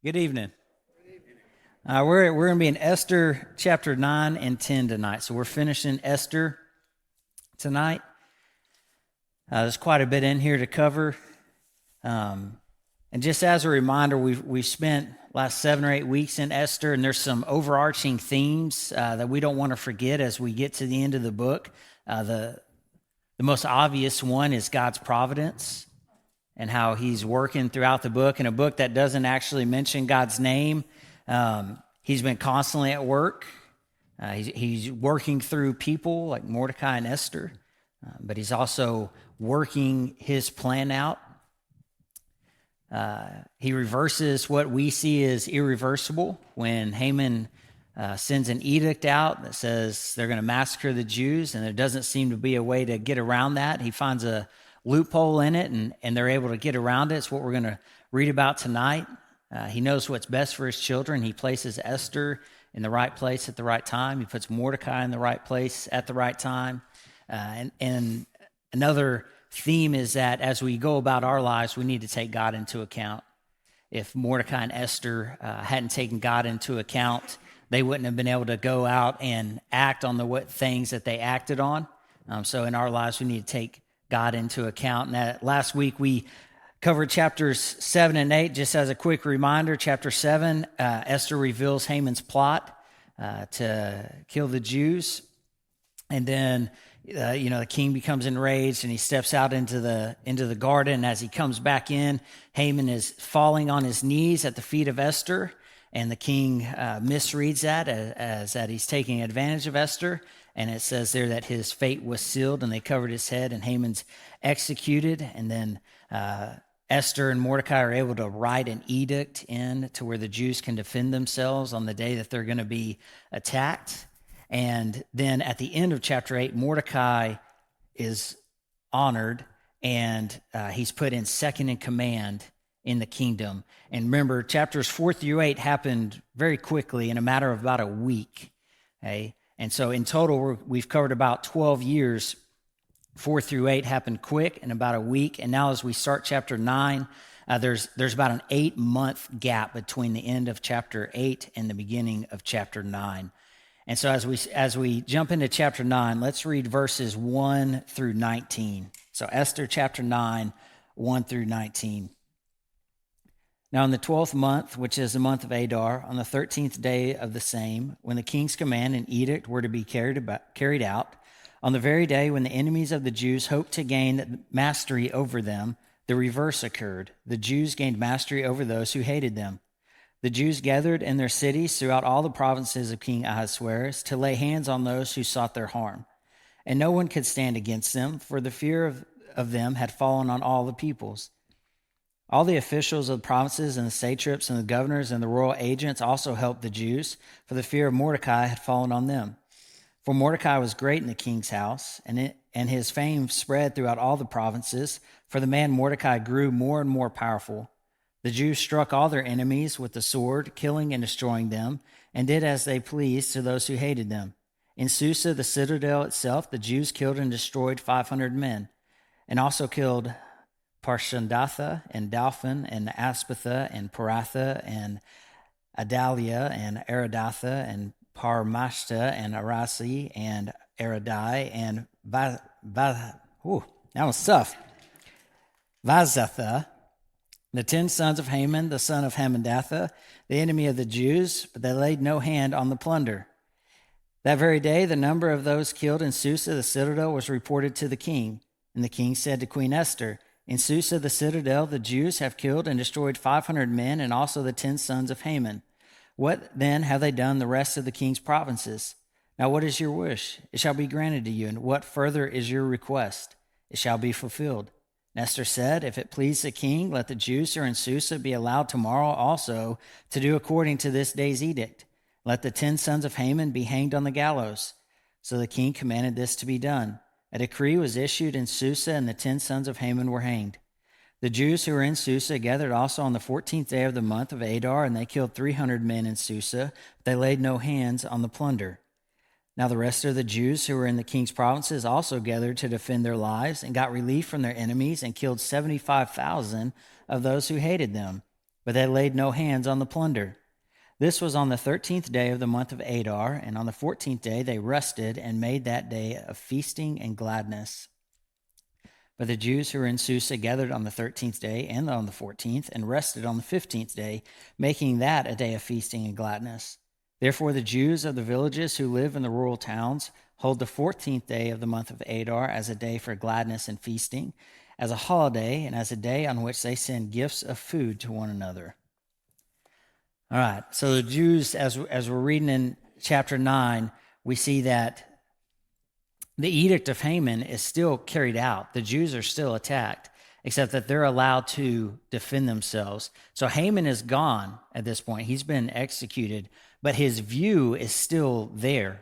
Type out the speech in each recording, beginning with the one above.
Good evening. We're going to be in Esther chapter 9 and 10 tonight. So we're finishing Esther tonight. There's quite a bit in here to cover. And just as a reminder, we've spent last 7 or 8 weeks in Esther, and there's some overarching themes that we don't want to forget as we get to the end of the book. The most obvious one is God's providence and how he's working throughout the book. In a book that doesn't actually mention God's name, he's been constantly at work. He's working through people like Mordecai and Esther, but he's also working his plan out. He reverses what we see as irreversible when Haman sends an edict out that says they're going to massacre the Jews, and there doesn't seem to be a way to get around that. He finds a loophole in it, and they're able to get around it. It's what we're going to read about tonight. He knows what's best for his children. He places Esther in the right place at the right time. He puts Mordecai in the right place at the right time. And another theme is that as we go about our lives, we need to take God into account. If Mordecai and Esther hadn't taken God into account, they wouldn't have been able to go out and act on the things that they acted on. So in our lives, we need to take God into account. And last week we covered chapters 7 and 8. Just as a quick reminder, chapter 7, Esther reveals Haman's plot to kill the Jews. And then, the king becomes enraged and he steps out into the garden. And as he comes back in, Haman is falling on his knees at the feet of Esther. And the king misreads that as that he's taking advantage of Esther. And it says there that his fate was sealed and they covered his head and Haman's executed. And then Esther and Mordecai are able to write an edict in to where the Jews can defend themselves on the day that they're going to be attacked. And then at the end of chapter 8, Mordecai is honored and he's put in second in command in the kingdom. And remember, chapters 4 through 8 happened very quickly in a matter of about a week. Okay? And so in total, we've covered about 12 years. 4 through 8 happened quick in about a week. And now as we start chapter 9, there's about an 8-month gap between the end of chapter 8 and the beginning of chapter 9. And so as we jump into chapter 9, let's read verses 1 through 19. So Esther chapter 9, 1 through 19. Now in the 12th month, which is the month of Adar, on the 13th day of the same, when the king's command and edict were to be carried out, on the very day when the enemies of the Jews hoped to gain mastery over them, the reverse occurred. The Jews gained mastery over those who hated them. The Jews gathered in their cities throughout all the provinces of King Ahasuerus to lay hands on those who sought their harm. And no one could stand against them, for the fear of them had fallen on all the peoples. All the officials of the provinces and the satraps and the governors and the royal agents also helped the Jews, for the fear of Mordecai had fallen on them. For Mordecai was great in the king's house, and his fame spread throughout all the provinces, for the man Mordecai grew more and more powerful. The Jews struck all their enemies with the sword, killing and destroying them, and did as they pleased to those who hated them. In Susa, the citadel itself, the Jews killed and destroyed 500 men, and also killed Parshandatha and Dalphon and Aspatha and Paratha and Adalia and Aridatha and Parmashta and Arasi and Aradai and that was tough. Vazatha, the 10 sons of Haman, the son of Hammedatha, the enemy of the Jews, but they laid no hand on the plunder. That very day, the number of those killed in Susa, the citadel, was reported to the king. And the king said to Queen Esther, in Susa, the citadel, the Jews have killed and destroyed 500 men and also the 10 sons of Haman. What then have they done the rest of the king's provinces? Now what is your wish? It shall be granted to you. And what further is your request? It shall be fulfilled. And Esther said, if it please the king, let the Jews who are in Susa be allowed tomorrow also to do according to this day's edict. Let the 10 sons of Haman be hanged on the gallows. So the king commanded this to be done. A decree was issued in Susa, and the 10 sons of Haman were hanged. The Jews who were in Susa gathered also on the 14th day of the month of Adar, and they killed 300 men in Susa, but they laid no hands on the plunder. Now the rest of the Jews who were in the king's provinces also gathered to defend their lives and got relief from their enemies and killed 75,000 of those who hated them. but they laid no hands on the plunder. This was on the 13th day of the month of Adar, and on the 14th day they rested and made that day of feasting and gladness. But the Jews who were in Susa gathered on the 13th day and on the 14th, and rested on the 15th day, making that a day of feasting and gladness. Therefore the Jews of the villages who live in the rural towns hold the 14th day of the month of Adar as a day for gladness and feasting, as a holiday, and as a day on which they send gifts of food to one another. All right, so the Jews, as we're reading in chapter 9, we see that the edict of Haman is still carried out. The Jews are still attacked, except that they're allowed to defend themselves. So Haman is gone at this point. He's been executed, but his view is still there.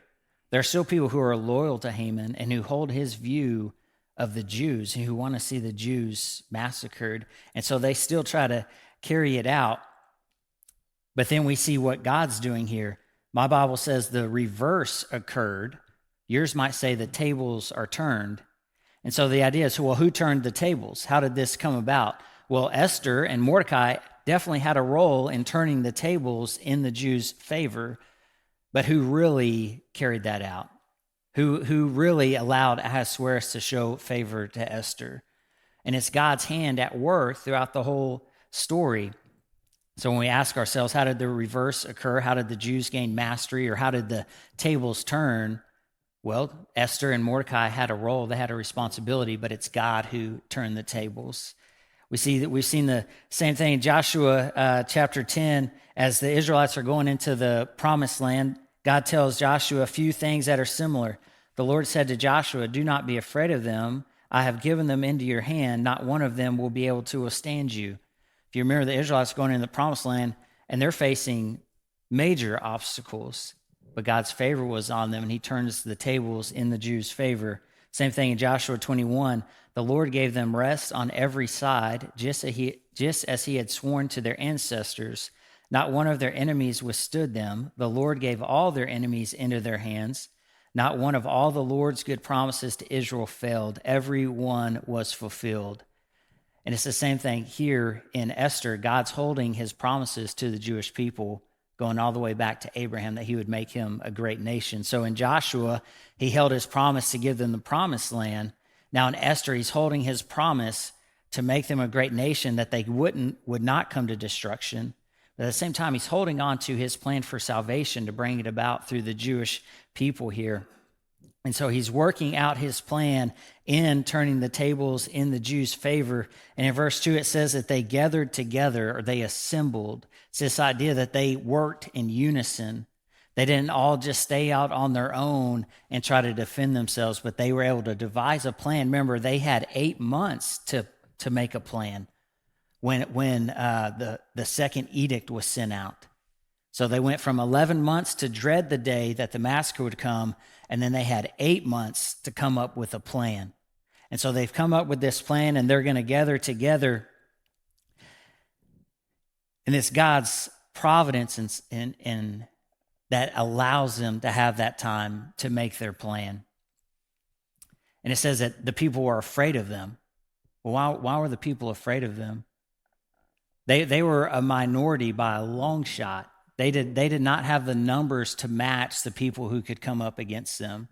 There are still people who are loyal to Haman and who hold his view of the Jews, who want to see the Jews massacred. And so they still try to carry it out. But then we see what God's doing here. My Bible says the reverse occurred. Yours might say the tables are turned. And so the idea is, well, who turned the tables? How did this come about? Well, Esther and Mordecai definitely had a role in turning the tables in the Jews' favor, but who really carried that out? Who really allowed Ahasuerus to show favor to Esther? And it's God's hand at work throughout the whole story. So when we ask ourselves, how did the reverse occur? How did the Jews gain mastery, or how did the tables turn? Well, Esther and Mordecai had a role, they had a responsibility, but it's God who turned the tables. We see that we've seen the same thing in Joshua chapter 10. As the Israelites are going into the promised land, God tells Joshua a few things that are similar. The Lord said to Joshua, "Do not be afraid of them. I have given them into your hand. Not one of them will be able to withstand you." If you remember, the Israelites going into the promised land, and they're facing major obstacles, but God's favor was on them, and he turns the tables in the Jews' favor. Same thing in Joshua 21. The Lord gave them rest on every side, just as he had sworn to their ancestors. Not one of their enemies withstood them. The Lord gave all their enemies into their hands. Not one of all the Lord's good promises to Israel failed. Every one was fulfilled. And it's the same thing here in Esther. God's holding his promises to the Jewish people, going all the way back to Abraham, that he would make him a great nation. So in Joshua, he held his promise to give them the promised land. Now in Esther, he's holding his promise to make them a great nation, that they would not come to destruction. But at the same time, he's holding on to his plan for salvation, to bring it about through the Jewish people here. And so he's working out his plan in turning the tables in the Jews' favor. And in verse 2, it says that they gathered together, or they assembled. It's this idea that they worked in unison. They didn't all just stay out on their own and try to defend themselves, but they were able to devise a plan. Remember, they had 8 months to make a plan when the second edict was sent out. So they went from 11 months to dread the day that the massacre would come, and then they had 8 months to come up with a plan. And so they've come up with this plan, and they're going to gather together. And it's God's providence and that allows them to have that time to make their plan. And it says that the people were afraid of them. Well, why were the people afraid of them? They were a minority by a long shot. They did not have the numbers to match the people who could come up against them.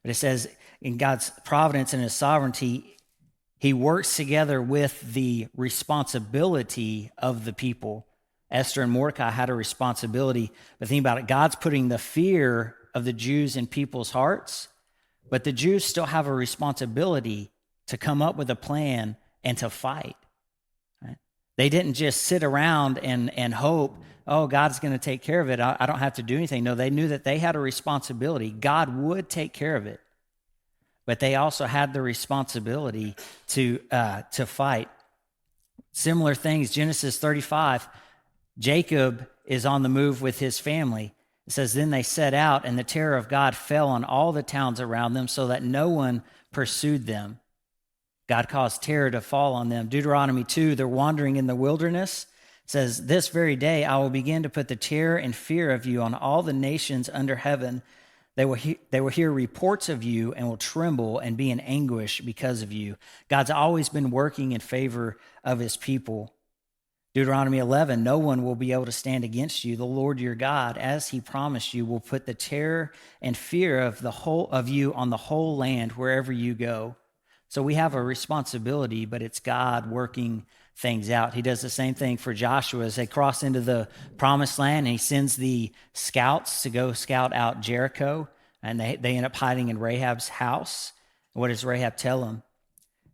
But it says in God's providence and his sovereignty, he works together with the responsibility of the people. Esther and Mordecai had a responsibility. But think about it. God's putting the fear of the Jews in people's hearts, but the Jews still have a responsibility to come up with a plan and to fight. Right? They didn't just sit around and hope, oh, God's going to take care of it. I don't have to do anything. No, they knew that they had a responsibility. God would take care of it. But they also had the responsibility to fight. Similar things, Genesis 35, Jacob is on the move with his family. It says, then they set out, and the terror of God fell on all the towns around them, so that no one pursued them. God caused terror to fall on them. Deuteronomy 2, they're wandering in the wilderness. It says, this very day I will begin to put the terror and fear of you on all the nations under heaven. They will hear reports of you and will tremble and be in anguish because of you. God's always been working in favor of his people. Deuteronomy 11, no one will be able to stand against you. The Lord your God, as he promised you, will put the terror and fear of you on the whole land wherever you go. So we have a responsibility, but it's God working things out. He does the same thing for Joshua as they cross into the promised land, and he sends the scouts to go scout out Jericho, and they end up hiding in Rahab's house. What does Rahab tell them?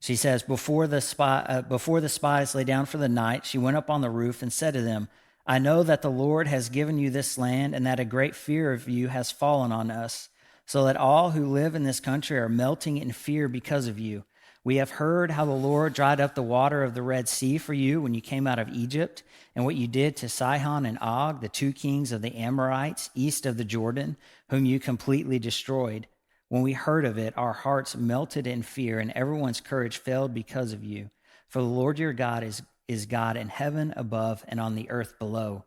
She says, before the spies lay down for the night, she went up on the roof and said to them, I know that the Lord has given you this land and that a great fear of you has fallen on us, so that all who live in this country are melting in fear because of you. We have heard how the Lord dried up the water of the Red Sea for you when you came out of Egypt, and what you did to Sihon and Og, the two kings of the Amorites, east of the Jordan, whom you completely destroyed. When we heard of it, our hearts melted in fear, and everyone's courage failed because of you. For the Lord your God is God in heaven above and on the earth below.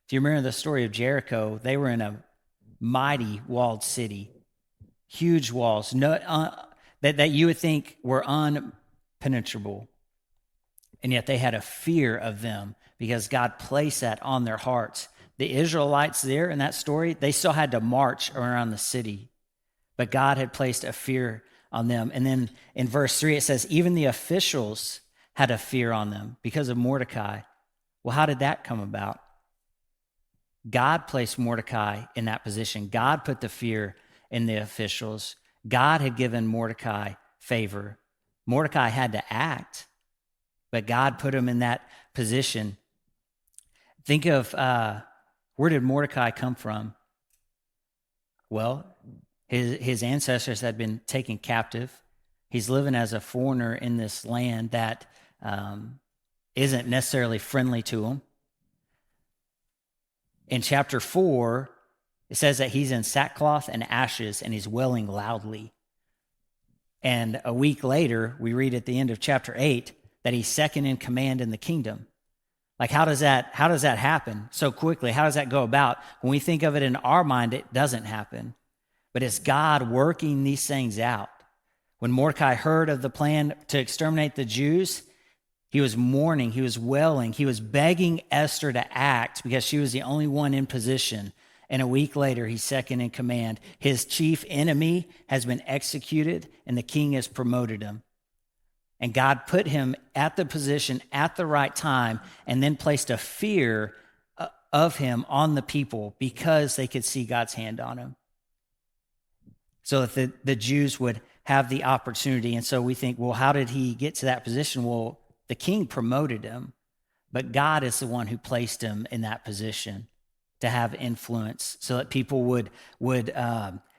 If you remember the story of Jericho, they were in a mighty walled city, huge walls that you would think were unpenetrable. And yet they had a fear of them because God placed that on their hearts. The Israelites there in that story, they still had to march around the city, but God had placed a fear on them. And then in verse 3, it says, even the officials had a fear on them because of Mordecai. Well, how did that come about? God placed Mordecai in that position. God put the fear in the officials. God had given Mordecai favor. Mordecai had to act, but God put him in that position. Think of where did Mordecai come from? Well, his ancestors had been taken captive. He's living as a foreigner in this land that isn't necessarily friendly to him. In chapter 4, it says that he's in sackcloth and ashes and he's wailing loudly. And a week later, we read at the end of chapter 8 that he's second in command in the kingdom. Like, how does that happen so quickly? How does that go about? When we think of it in our mind, it doesn't happen. But it's God working these things out. When Mordecai heard of the plan to exterminate the Jews, he was mourning, he was wailing, he was begging Esther to act because she was the only one in position. And a week later, he's second in command. His chief enemy has been executed, and the king has promoted him. And God put him at the position at the right time and then placed a fear of him on the people because they could see God's hand on him, so that the Jews would have the opportunity. And so we think, well, how did he get to that position? Well, the king promoted him, but God is the one who placed him in that position to have influence so that people would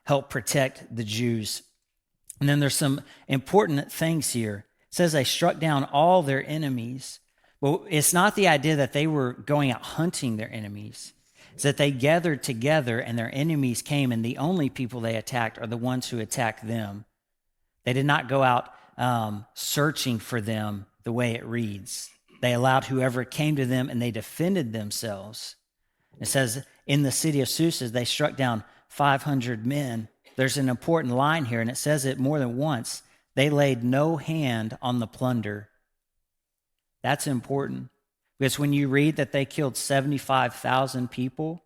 help protect the Jews. And then there's some important things here. It says they struck down all their enemies. Well, it's not the idea that they were going out hunting their enemies. It's that they gathered together and their enemies came, and the only people they attacked are the ones who attacked them. They did not go out searching for them the way it reads. They allowed whoever came to them, and they defended themselves. It says in the city of Susa, they struck down 500 men. There's an important line here, and it says it more than once. They laid no hand on the plunder. That's important. Because when you read that they killed 75,000 people,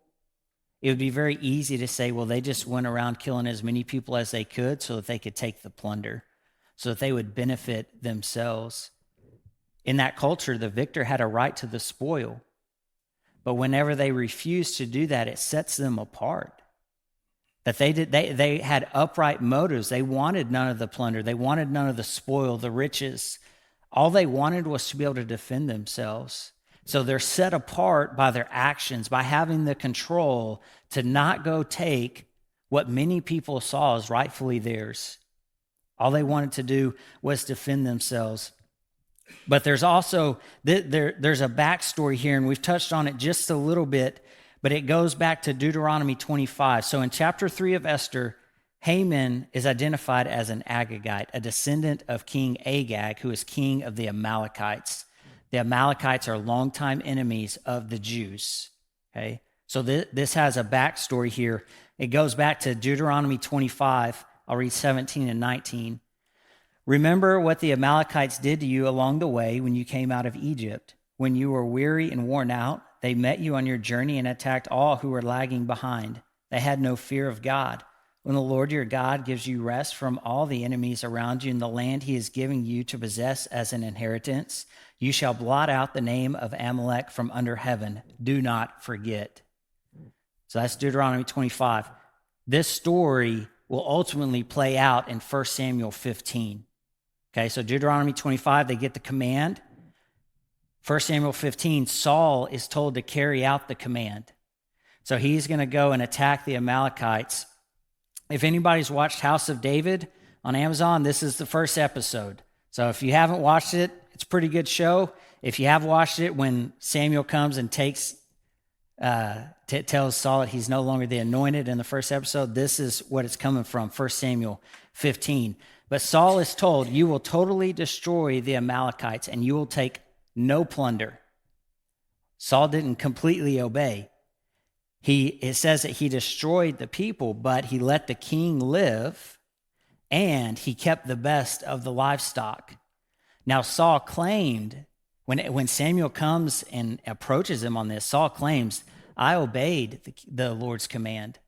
it would be very easy to say, well, they just went around killing as many people as they could so that they could take the plunder, so that they would benefit themselves. In that culture, the victor had a right to the spoil. But whenever they refused to do that, it sets them apart. That they had upright motives. They wanted none of the plunder. They wanted none of the spoil, the riches. All they wanted was to be able to defend themselves. So they're set apart by their actions, by having the control to not go take what many people saw as rightfully theirs. All they wanted to do was defend themselves. But there's also, there's a backstory here, and we've touched on it just a little bit, but it goes back to Deuteronomy 25. So in chapter 3 of Esther, Haman is identified as an Agagite, a descendant of King Agag, who is king of the Amalekites. The Amalekites are longtime enemies of the Jews. Okay, so this has a backstory here. It goes back to Deuteronomy 25. I'll read 17 and 19. Remember what the Amalekites did to you along the way when you came out of Egypt. When you were weary and worn out, they met you on your journey and attacked all who were lagging behind. They had no fear of God. When the Lord your God gives you rest from all the enemies around you in the land he is giving you to possess as an inheritance, you shall blot out the name of Amalek from under heaven. Do not forget. So that's Deuteronomy 25. This story will ultimately play out in 1 Samuel 15. Okay, so Deuteronomy 25, they get the command. 1 Samuel 15, Saul is told to carry out the command. So he's going to go and attack the Amalekites. If anybody's watched House of David on Amazon, this is the first episode. So if you haven't watched it, it's a pretty good show. If you have watched it, when Samuel comes and tells Saul that he's no longer the anointed in the first episode, this is what it's coming from, 1 Samuel 15. But Saul is told, you will totally destroy the Amalekites and you will take no plunder. Saul didn't completely obey. It says that he destroyed the people, but he let the king live and he kept the best of the livestock. Now Saul claimed, when Samuel comes and approaches him on this, Saul claims, I obeyed the Lord's command.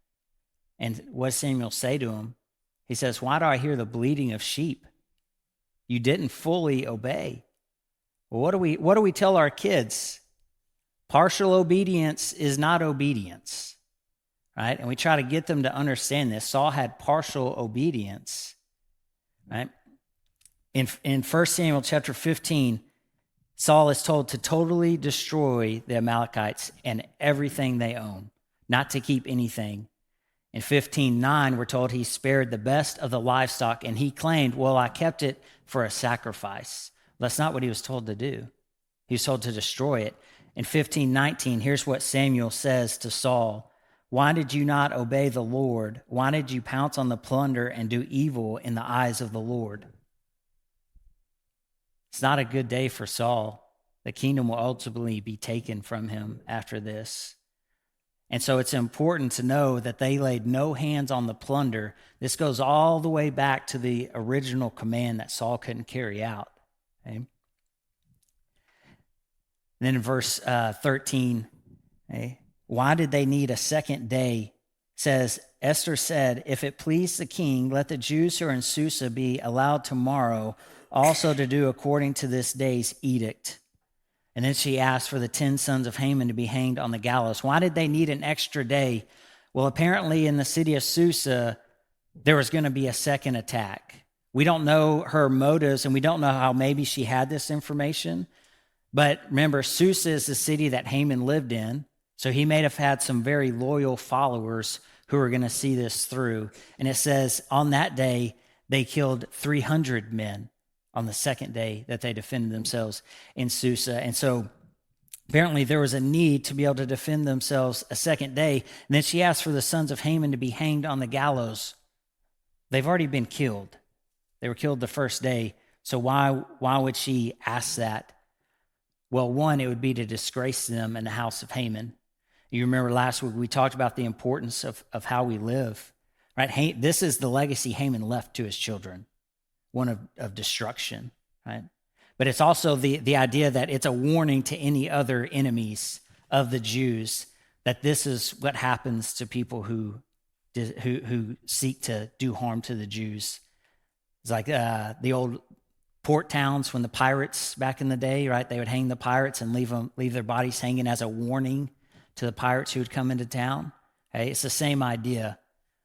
And what does Samuel say to him? He says, why do I hear the bleating of sheep? You didn't fully obey. Well, what do we tell our kids? Partial obedience is not obedience, right? And we try to get them to understand this. Saul had partial obedience, right? In 1 Samuel chapter 15, Saul is told to totally destroy the Amalekites and everything they own, not to keep anything. In 15:9, we're told he spared the best of the livestock, and he claimed, well, I kept it for a sacrifice. Well, that's not what he was told to do. He was told to destroy it. In 15:19, here's what Samuel says to Saul. Why did you not obey the Lord? Why did you pounce on the plunder and do evil in the eyes of the Lord? It's not a good day for Saul. The kingdom will ultimately be taken from him after this. And so it's important to know that they laid no hands on the plunder. This goes all the way back to the original command that Saul couldn't carry out. Okay? And then in verse 13, okay, why did they need a second day? It says, Esther said, if it please the king, let the Jews who are in Susa be allowed tomorrow also to do according to this day's edict. And then she asked for the 10 sons of Haman to be hanged on the gallows. Why did they need an extra day? Well, apparently in the city of Susa, there was going to be a second attack. We don't know her motives, and we don't know how maybe she had this information. But remember, Susa is the city that Haman lived in, so he may have had some very loyal followers who were going to see this through. And it says on that day, they killed 300 men. On the second day that they defended themselves in Susa. And so apparently there was a need to be able to defend themselves a second day. And then she asked for the sons of Haman to be hanged on the gallows. They've already been killed. They were killed the first day. So why would she ask that? Well, one, it would be to disgrace them in the house of Haman. You remember last week we talked about the importance of how we live, right? This is the legacy Haman left to his children. One of destruction, right? But it's also the idea that it's a warning to any other enemies of the Jews that this is what happens to people who seek to do harm to the Jews. It's like the old port towns when the pirates back in the day, right? They would hang the pirates and leave their bodies hanging as a warning to the pirates who would come into town. Okay? It's the same idea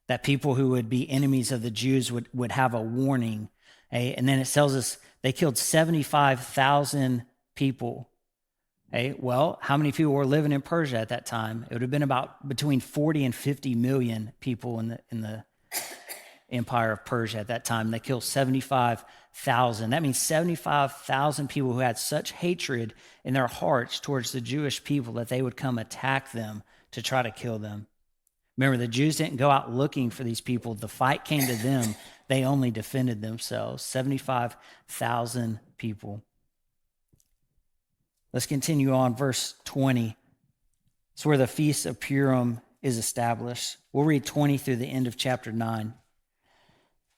that people who would be enemies of the Jews would have a warning. Okay, and then it tells us they killed 75,000 people. Okay, well, how many people were living in Persia at that time? It would have been about between 40 and 50 million people in the empire of Persia at that time. They killed 75,000. That means 75,000 people who had such hatred in their hearts towards the Jewish people that they would come attack them to try to kill them. Remember, the Jews didn't go out looking for these people. The fight came to them. They only defended themselves. 75,000 people. Let's continue on, verse 20. It's where the Feast of Purim is established. We'll read 20 through the end of chapter 9.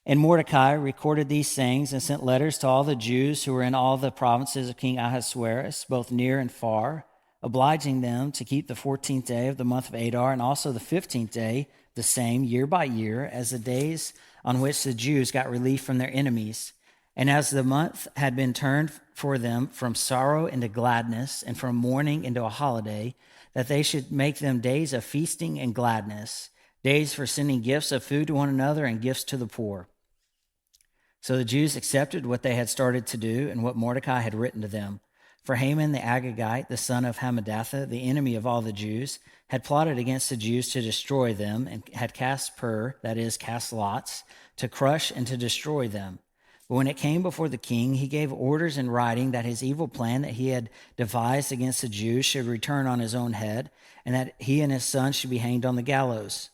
And Mordecai recorded these things and sent letters to all the Jews who were in all the provinces of King Ahasuerus, both near and far, obliging them to keep the 14th day of the month of Adar and also the 15th day, the same year by year, as the days on which the Jews got relief from their enemies. And as the month had been turned for them from sorrow into gladness and from mourning into a holiday, that they should make them days of feasting and gladness, days for sending gifts of food to one another and gifts to the poor. So the Jews accepted what they had started to do and what Mordecai had written to them. For Haman the Agagite, the son of Hammedatha, the enemy of all the Jews, had plotted against the Jews to destroy them and had cast that is, cast lots, to crush and to destroy them. But when it came before the king, he gave orders in writing that his evil plan that he had devised against the Jews should return on his own head, and that he and his son should be hanged on the gallows.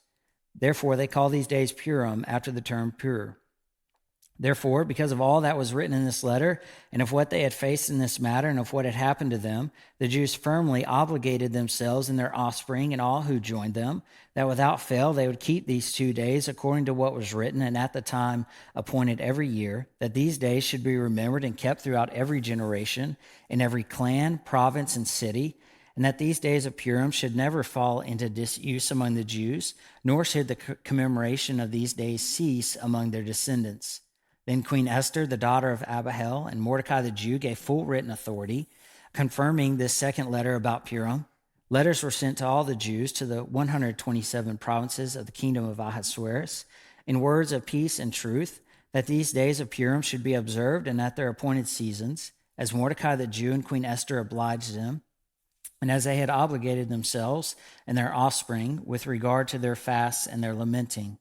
Therefore they call these days Purim, after the term pure. Therefore, because of all that was written in this letter, and of what they had faced in this matter, and of what had happened to them, the Jews firmly obligated themselves and their offspring and all who joined them, that without fail they would keep these 2 days according to what was written, and at the time appointed every year, that these days should be remembered and kept throughout every generation, in every clan, province, and city, and that these days of Purim should never fall into disuse among the Jews, nor should the commemoration of these days cease among their descendants. Then Queen Esther, the daughter of Abihail, and Mordecai the Jew gave full written authority, confirming this second letter about Purim. Letters were sent to all the Jews to the 127 provinces of the kingdom of Ahasuerus, in words of peace and truth, that these days of Purim should be observed and at their appointed seasons, as Mordecai the Jew and Queen Esther obliged them, and as they had obligated themselves and their offspring with regard to their fasts and their lamenting.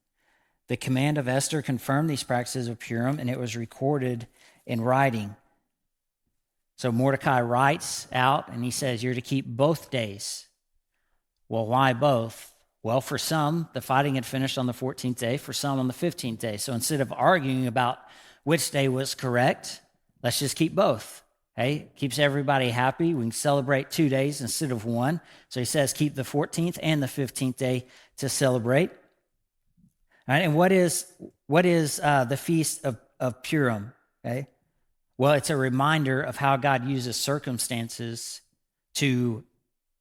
The command of Esther confirmed these practices of Purim, and it was recorded in writing. So Mordecai writes out, and he says, you're to keep both days. Well, why both? Well, for some, the fighting had finished on the 14th day, for some on the 15th day. So instead of arguing about which day was correct, let's just keep both. Hey, keeps everybody happy. We can celebrate 2 days instead of one. So he says keep the 14th and the 15th day to celebrate. All right, and what is the Feast of Purim? Okay, well, it's a reminder of how God uses circumstances to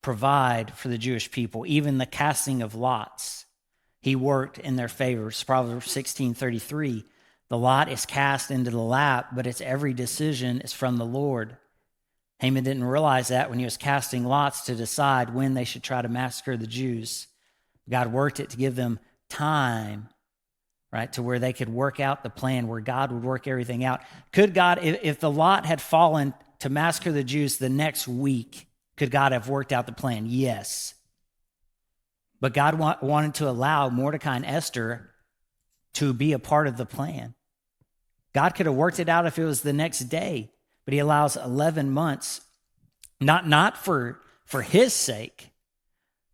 provide for the Jewish people. Even the casting of lots, he worked in their favor. It's Proverbs 16:33. The lot is cast into the lap, but its every decision is from the Lord. Haman didn't realize that when he was casting lots to decide when they should try to massacre the Jews. God worked it to give them time, right, to where they could work out the plan, where God would work everything out. Could God, if the lot had fallen to massacre the Jews the next week, could God have worked out the plan? Yes. But God wanted to allow Mordecai and Esther to be a part of the plan. God could have worked it out if it was the next day, but he allows 11 months, not for his sake,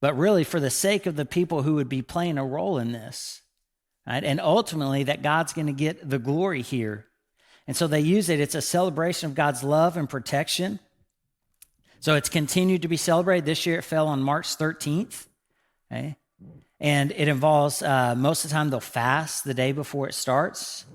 but really for the sake of the people who would be playing a role in this. Right? And ultimately that God's going to get the glory here. And so they use it. It's a celebration of God's love and protection. So it's continued to be celebrated. This year it fell on March 13th. Okay? And it involves, most of the time they'll fast the day before it starts.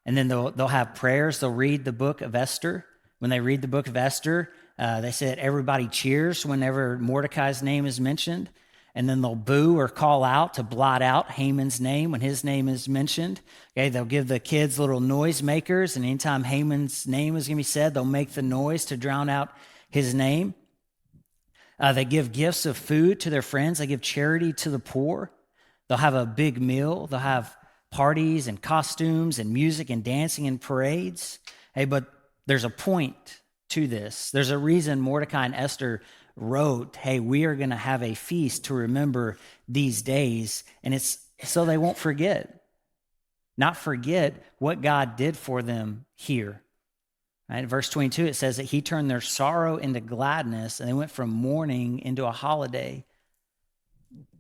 And then they'll have prayers. They'll read the book of Esther. When they read the book of Esther, they say that everybody cheers whenever Mordecai's name is mentioned. And then they'll boo or call out to blot out Haman's name when his name is mentioned. Okay, they'll give the kids little noise makers, and anytime Haman's name is going to be said, they'll make the noise to drown out his name. They give gifts of food to their friends. They give charity to the poor. They'll have a big meal. They'll have parties and costumes and music and dancing and parades. Hey, but there's a point to this. There's a reason Mordecai and Esther wrote, hey, we are going to have a feast to remember these days, and it's so they won't not forget what God did for them here. Right? Verse 22, it says that he turned their sorrow into gladness, and they went from mourning into a holiday.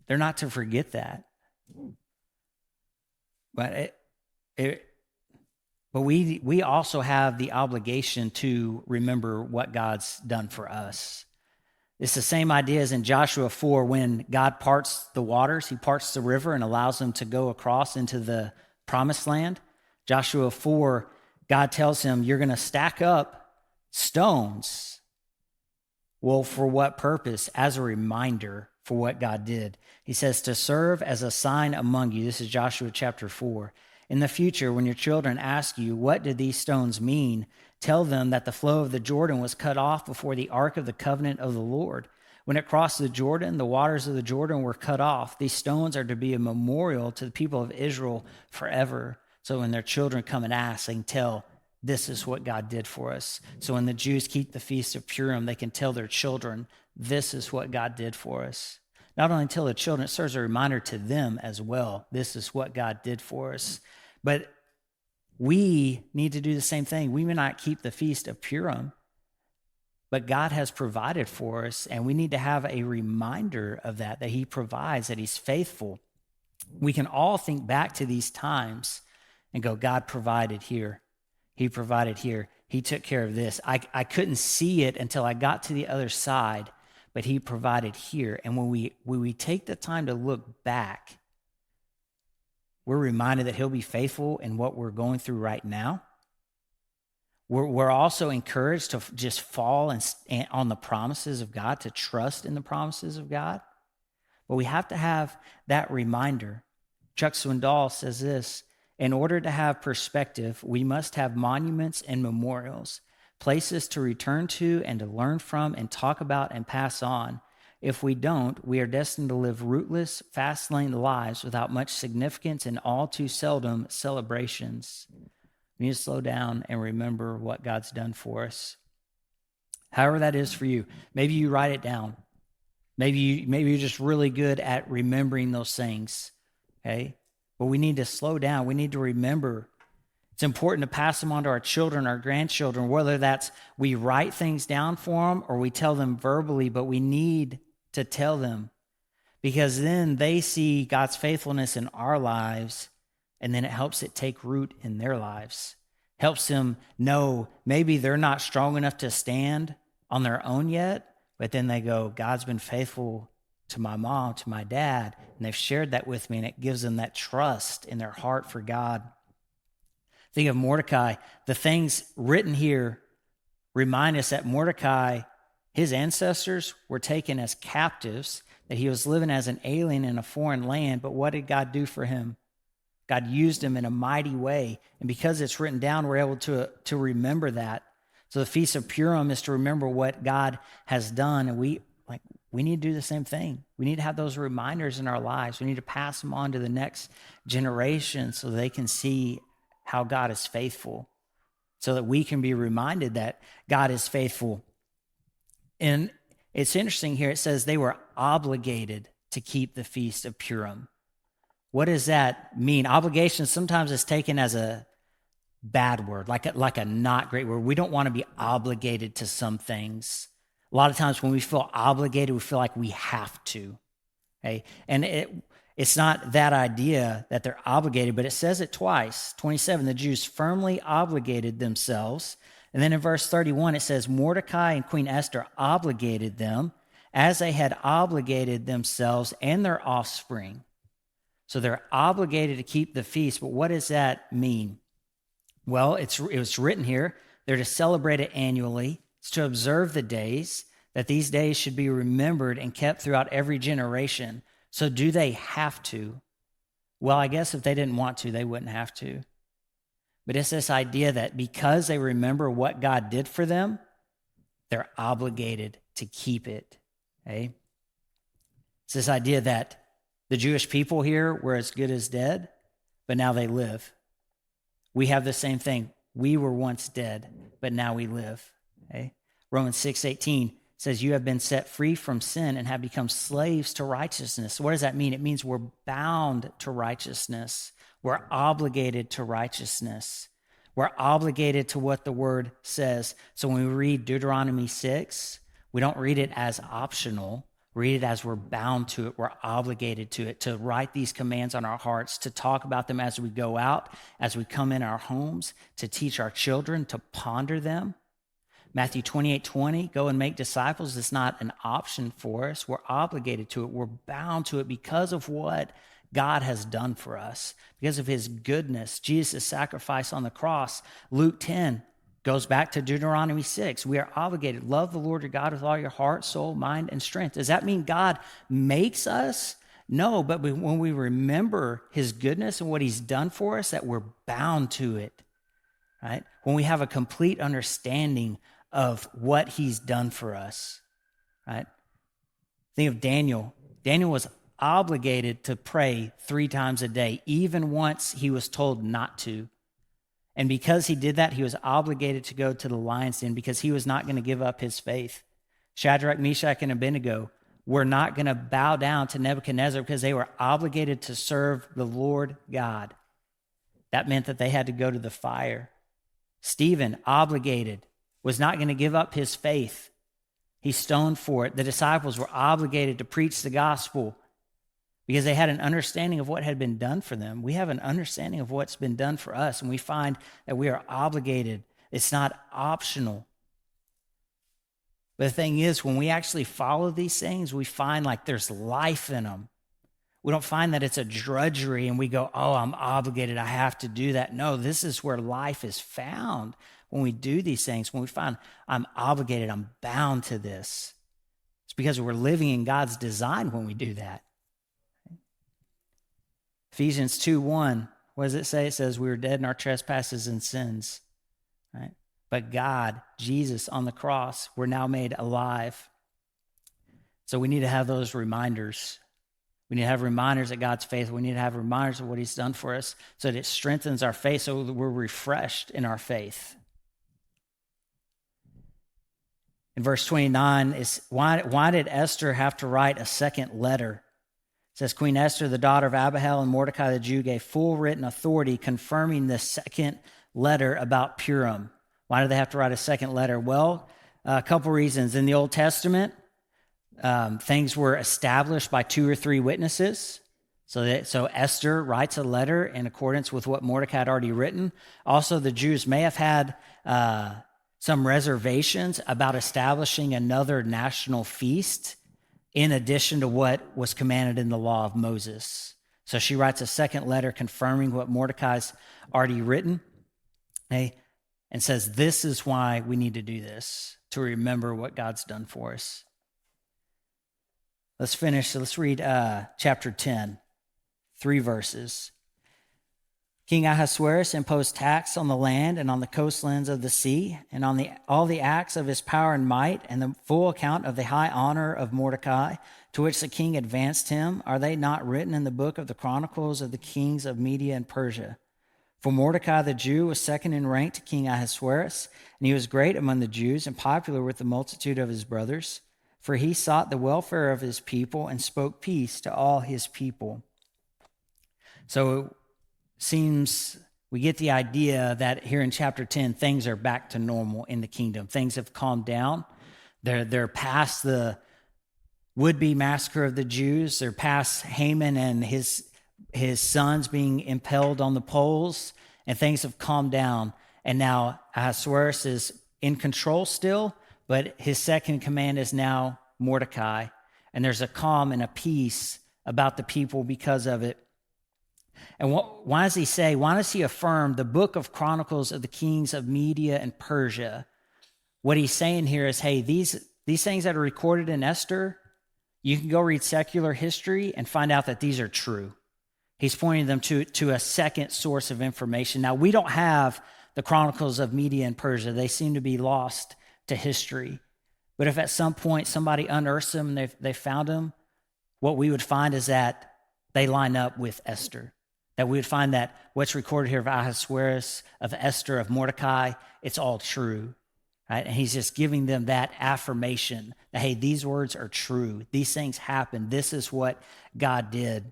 They're not to forget that. But we also have the obligation to remember what God's done for us. It's the same idea as in Joshua 4 when God parts the waters. He parts the river and allows them to go across into the promised land. Joshua 4, God tells him, you're going to stack up stones. Well, for what purpose? As a reminder for what God did. He says to serve as a sign among you. This is Joshua chapter 4. In the future, when your children ask you, what did these stones mean? Tell them that the flow of the Jordan was cut off before the ark of the covenant of the Lord. When it crossed the Jordan, the waters of the Jordan were cut off. These stones are to be a memorial to the people of Israel forever. So when their children come and ask, they can tell, this is what God did for us. So when the Jews keep the Feast of Purim, they can tell their children, this is what God did for us. Not only tell the children, it serves a reminder to them as well. This is what God did for us. But we need to do the same thing. We may not keep the Feast of Purim, but God has provided for us, and we need to have a reminder of that He provides, that He's faithful. We can all think back to these times and go, God provided here. He provided here. He took care of this. I couldn't see it until I got to the other side, but He provided here. And when we take the time to look back, we're reminded that He'll be faithful in what we're going through right now. We're also encouraged to just fall on the promises of God, to trust in the promises of God. But we have to have that reminder. Chuck Swindoll says this, in order to have perspective, we must have monuments and memorials, places to return to and to learn from and talk about and pass on. If we don't, we are destined to live rootless, fast-lane lives without much significance and all too seldom celebrations. We need to slow down and remember what God's done for us. However that is for you. Maybe you write it down. Maybe you're just really good at remembering those things, okay? But we need to slow down. We need to remember. It's important to pass them on to our children, our grandchildren, whether that's we write things down for them or we tell them verbally, but we need to tell them because then they see God's faithfulness in our lives, and then it helps it take root in their lives. Helps them know maybe they're not strong enough to stand on their own yet, but then they go, God's been faithful to my mom, to my dad, and they've shared that with me, and it gives them that trust in their heart for God. Think of Mordecai. The things written here remind us that Mordecai, his ancestors were taken as captives, that he was living as an alien in a foreign land, but what did God do for him? God used him in a mighty way, and because it's written down, we're able to remember that. So the Feast of Purim is to remember what God has done, and we need to do the same thing. We need to have those reminders in our lives. We need to pass them on to the next generation so they can see how God is faithful, so that we can be reminded that God is faithful. And it's interesting here, it says they were obligated to keep the Feast of Purim. What does that mean? Obligation sometimes is taken as a bad word, like a not great word. We don't want to be obligated to some things. A lot of times when we feel obligated, we feel like we have to, okay? And it's not that idea that they're obligated, but it says it twice. 27, the Jews firmly obligated themselves. And then in verse 31, it says, Mordecai and Queen Esther obligated them as they had obligated themselves and their offspring. So they're obligated to keep the feast, but what does that mean? Well, it was written here. They're to celebrate it annually. It's to observe the days, that these days should be remembered and kept throughout every generation. So do they have to? Well, I guess if they didn't want to, they wouldn't have to. But it's this idea that because they remember what God did for them, they're obligated to keep it. Okay? It's this idea that the Jewish people here were as good as dead, but now they live. We have the same thing. We were once dead, but now we live. Okay? Romans 6:18 says, you have been set free from sin and have become slaves to righteousness. What does that mean? It means we're bound to righteousness. We're obligated to righteousness. We're obligated to what the word says. So when we read Deuteronomy 6, we don't read it as optional. Read it as we're bound to it. We're obligated to it, to write these commands on our hearts, to talk about them as we go out, as we come in our homes, to teach our children, to ponder them. Matthew 28:20, go and make disciples is not an option for us. We're obligated to it. We're bound to it because of what God has done for us, because of his goodness, Jesus' sacrifice on the cross. Luke 10 goes back to Deuteronomy 6. We are obligated. Love the Lord your God with all your heart, soul, mind, and strength. Does that mean God makes us? No, but when we remember his goodness and what he's done for us, that we're bound to it, right? When we have a complete understanding of what he's done for us, right? Think of Daniel. Daniel was obligated to pray 3 times a day, even once he was told not to. And because he did that, he was obligated to go to the lion's den because he was not going to give up his faith. Shadrach, Meshach, and Abednego were not going to bow down to Nebuchadnezzar because they were obligated to serve the Lord God. That meant that they had to go to the fire. Stephen, obligated, was not going to give up his faith. He stoned for it. The disciples were obligated to preach the gospel because they had an understanding of what had been done for them. We have an understanding of what's been done for us, and we find that we are obligated. It's not optional. But the thing is, when we actually follow these things, we find like there's life in them. We don't find that it's a drudgery and we go, oh, I'm obligated, I have to do that. No, this is where life is found when we do these things. When we find I'm obligated, I'm bound to this. It's because we're living in God's design when we do that. Ephesians 2:1, what does it say? It says we were dead in our trespasses and sins, right? But God, Jesus on the cross, we're now made alive. So we need to have those reminders. We need to have reminders that God's faithful. We need to have reminders of what he's done for us so that it strengthens our faith, so that we're refreshed in our faith. In verse 29, is why did Esther have to write a second letter? It says, Queen Esther, the daughter of Abihail and Mordecai the Jew, gave full written authority confirming the second letter about Purim. Why did they have to write a second letter? Well, a couple reasons. In the Old Testament, things were established by 2 or 3 witnesses. So Esther writes a letter in accordance with what Mordecai had already written. Also, the Jews may have had some reservations about establishing another national feast in addition to what was commanded in the law of Moses. So she writes a second letter confirming what Mordecai's already written, okay, and says this is why we need to do this, to remember what God's done for us. Let's finish. So let's read chapter 10, 3 verses. King Ahasuerus imposed tax on the land and on the coastlands of the sea, and on all the acts of his power and might, and the full account of the high honor of Mordecai, to which the king advanced him. Are they not written in the book of the Chronicles of the kings of Media and Persia? For Mordecai the Jew was second in rank to King Ahasuerus, and he was great among the Jews and popular with the multitude of his brothers, for he sought the welfare of his people and spoke peace to all his people. So seems we get the idea that here in chapter 10, things are back to normal in the kingdom. Things have calmed down. They're past the would-be massacre of the Jews. They're past Haman and his sons being impaled on the poles, and things have calmed down. And now Ahasuerus is in control still, but his second in command is now Mordecai. And there's a calm and a peace about the people because of it. And why does he affirm the book of Chronicles of the kings of Media and Persia? What he's saying here is, hey, these things that are recorded in Esther, you can go read secular history and find out that these are true. He's pointing them to a second source of information. Now, we don't have the Chronicles of Media and Persia. They seem to be lost to history. But if at some point somebody unearths them and they found them, what we would find is that they line up with Esther. That we would find that what's recorded here of Ahasuerus, of Esther, of Mordecai, it's all true. Right? And he's just giving them that affirmation that, hey, these words are true. These things happened. This is what God did.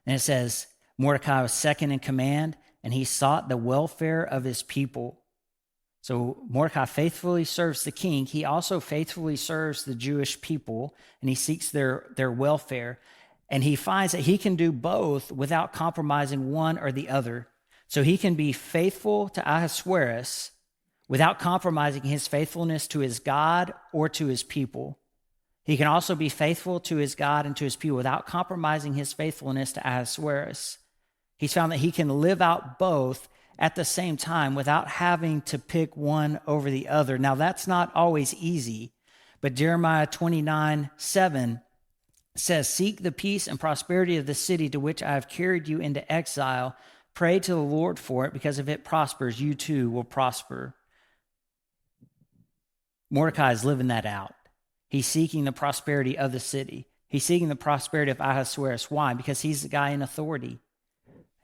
And it says, Mordecai was second in command, and he sought the welfare of his people. So Mordecai faithfully serves the king. He also faithfully serves the Jewish people, and he seeks their welfare. And he finds that he can do both without compromising one or the other. So he can be faithful to Ahasuerus without compromising his faithfulness to his God or to his people. He can also be faithful to his God and to his people without compromising his faithfulness to Ahasuerus. He's found that he can live out both at the same time without having to pick one over the other. Now, that's not always easy, but Jeremiah 29:7 says, "Seek the peace and prosperity of the city to which I have carried you into exile. Pray to the Lord for it, because if it prospers, you too will prosper." Mordecai is living that out. He's seeking the prosperity of the city. He's seeking the prosperity of Ahasuerus. Why? Because he's the guy in authority.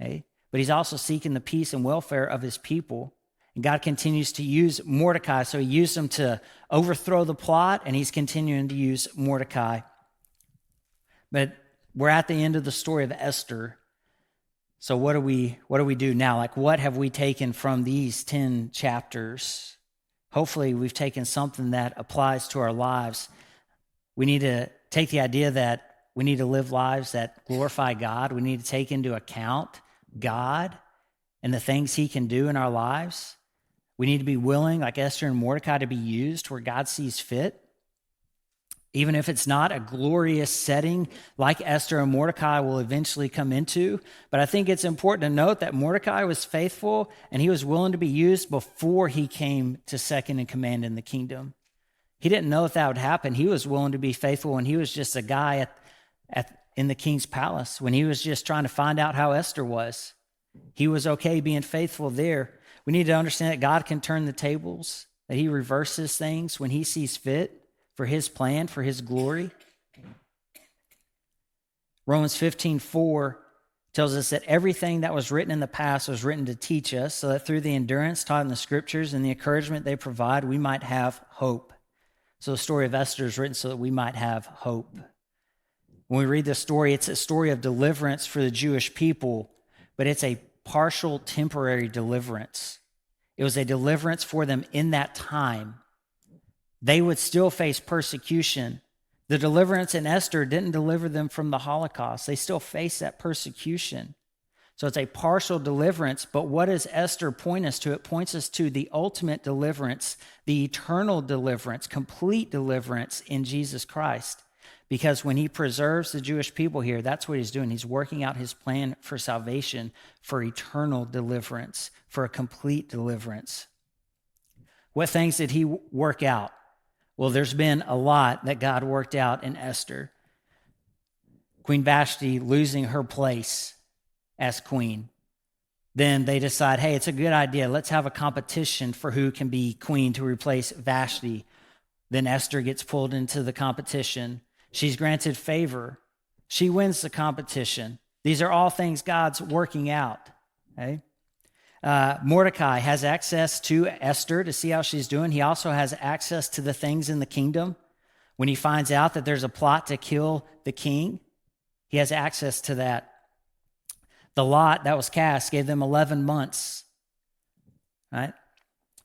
Okay? But he's also seeking the peace and welfare of his people. And God continues to use Mordecai. So he used him to overthrow the plot, and he's continuing to use Mordecai. But we're at the end of the story of Esther. So what do we do now? Like, what have we taken from these 10 chapters? Hopefully we've taken something that applies to our lives. We need to take the idea that we need to live lives that glorify God. We need to take into account God and the things he can do in our lives. We need to be willing, like Esther and Mordecai, to be used where God sees fit. Even if it's not a glorious setting like Esther and Mordecai will eventually come into. But I think it's important to note that Mordecai was faithful and he was willing to be used before he came to second in command in the kingdom. He didn't know if that would happen. He was willing to be faithful when he was just a guy in the king's palace, when he was just trying to find out how Esther was. He was okay being faithful there. We need to understand that God can turn the tables, that he reverses things when he sees fit for his plan, for his glory. Romans 15:4 tells us that everything that was written in the past was written to teach us, so that through the endurance taught in the scriptures and the encouragement they provide, we might have hope. So the story of Esther is written so that we might have hope. When we read this story, it's a story of deliverance for the Jewish people, but it's a partial, temporary deliverance. It was a deliverance for them in that time. They would still face persecution. The deliverance in Esther didn't deliver them from the Holocaust. They still face that persecution. So it's a partial deliverance, but what does Esther point us to? It points us to the ultimate deliverance, the eternal deliverance, complete deliverance in Jesus Christ. Because when he preserves the Jewish people here, that's what he's doing. He's working out his plan for salvation, for eternal deliverance, for a complete deliverance. What things did he work out? Well, there's been a lot that God worked out in Esther. Queen Vashti losing her place as queen. Then they decide, hey, it's a good idea. Let's have a competition for who can be queen to replace Vashti. Then Esther gets pulled into the competition. She's granted favor. She wins the competition. These are all things God's working out. Okay? Mordecai has access to Esther to see how she's doing. He also has access to the things in the kingdom. When he finds out that there's a plot to kill the king, he has access to that. The lot that was cast gave them 11 months. Right?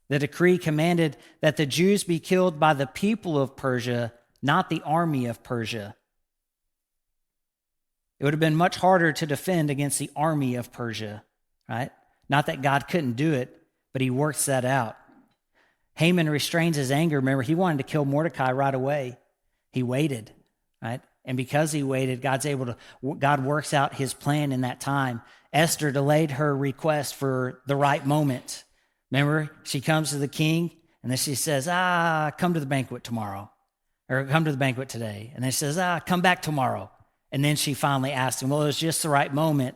The decree commanded that the Jews be killed by the people of Persia, not the army of Persia. It would have been much harder to defend against the army of Persia, right? Not that God couldn't do it, but he works that out. Haman restrains his anger. Remember, he wanted to kill Mordecai right away. He waited, right? And because he waited, God works out his plan in that time. Esther delayed her request for the right moment. Remember, she comes to the king, and then she says, come to the banquet tomorrow, or come to the banquet today. And then she says, come back tomorrow. And then she finally asked him. Well, it was just the right moment.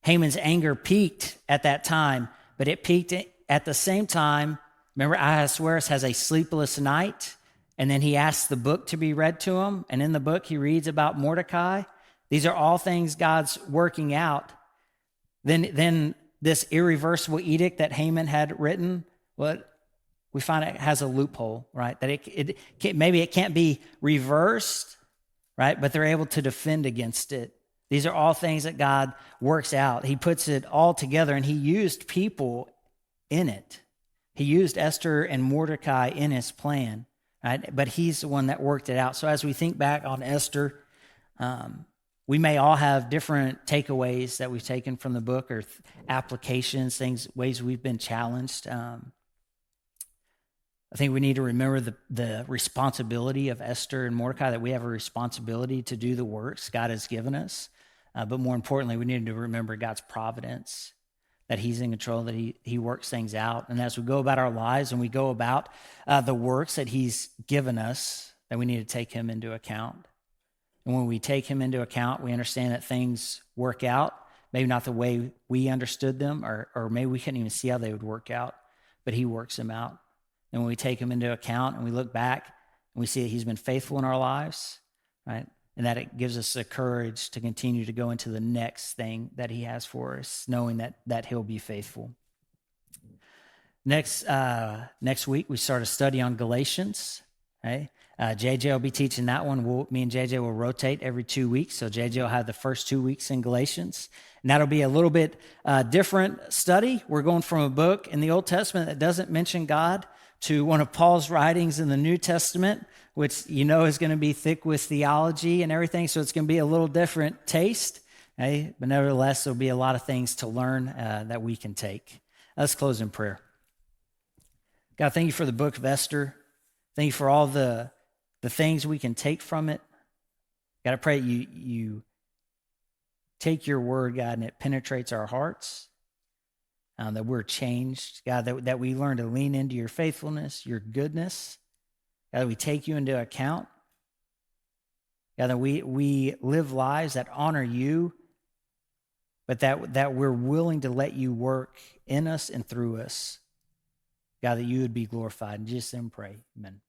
Haman's anger peaked at that time, but it peaked at the same time. Remember, Ahasuerus has a sleepless night, and then he asks the book to be read to him, and in the book he reads about Mordecai. These are all things God's working out. Then this irreversible edict that Haman had written, we find it has a loophole, right? That maybe it can't be reversed, right? But they're able to defend against it. These are all things that God works out. He puts it all together, and he used people in it. He used Esther and Mordecai in his plan, right? But he's the one that worked it out. So as we think back on Esther, we may all have different takeaways that we've taken from the book, or applications, ways we've been challenged. I think we need to remember the responsibility of Esther and Mordecai, that we have a responsibility to do the works God has given us. But more importantly, we need to remember God's providence, that he's in control, that he works things out. And as we go about our lives and we go about the works that he's given us, that we need to take him into account. And when we take him into account, we understand that things work out, maybe not the way we understood them, or maybe we couldn't even see how they would work out, but he works them out. And when we take him into account and we look back and we see that he's been faithful in our lives, right? And that it gives us the courage to continue to go into the next thing that he has for us, knowing that he'll be faithful. Next week, we start a study on Galatians, right? JJ will be teaching that one. Me and JJ will rotate every 2 weeks. So JJ will have the first 2 weeks in Galatians. And that'll be a little bit different study. We're going from a book in the Old Testament that doesn't mention God to one of Paul's writings in the New Testament, which is going to be thick with theology and everything. So it's going to be a little different taste. Okay? But nevertheless, there'll be a lot of things to learn that we can take. Let's close in prayer. God, thank you for the book of Esther. Thank you for all the things we can take from it. God, I pray you take your word, God, and it penetrates our hearts, that we're changed. God, that we learn to lean into your faithfulness, your goodness. God, that we take you into account. God, that we live lives that honor you, but that we're willing to let you work in us and through us. God, that you would be glorified. In Jesus' name, pray. Amen.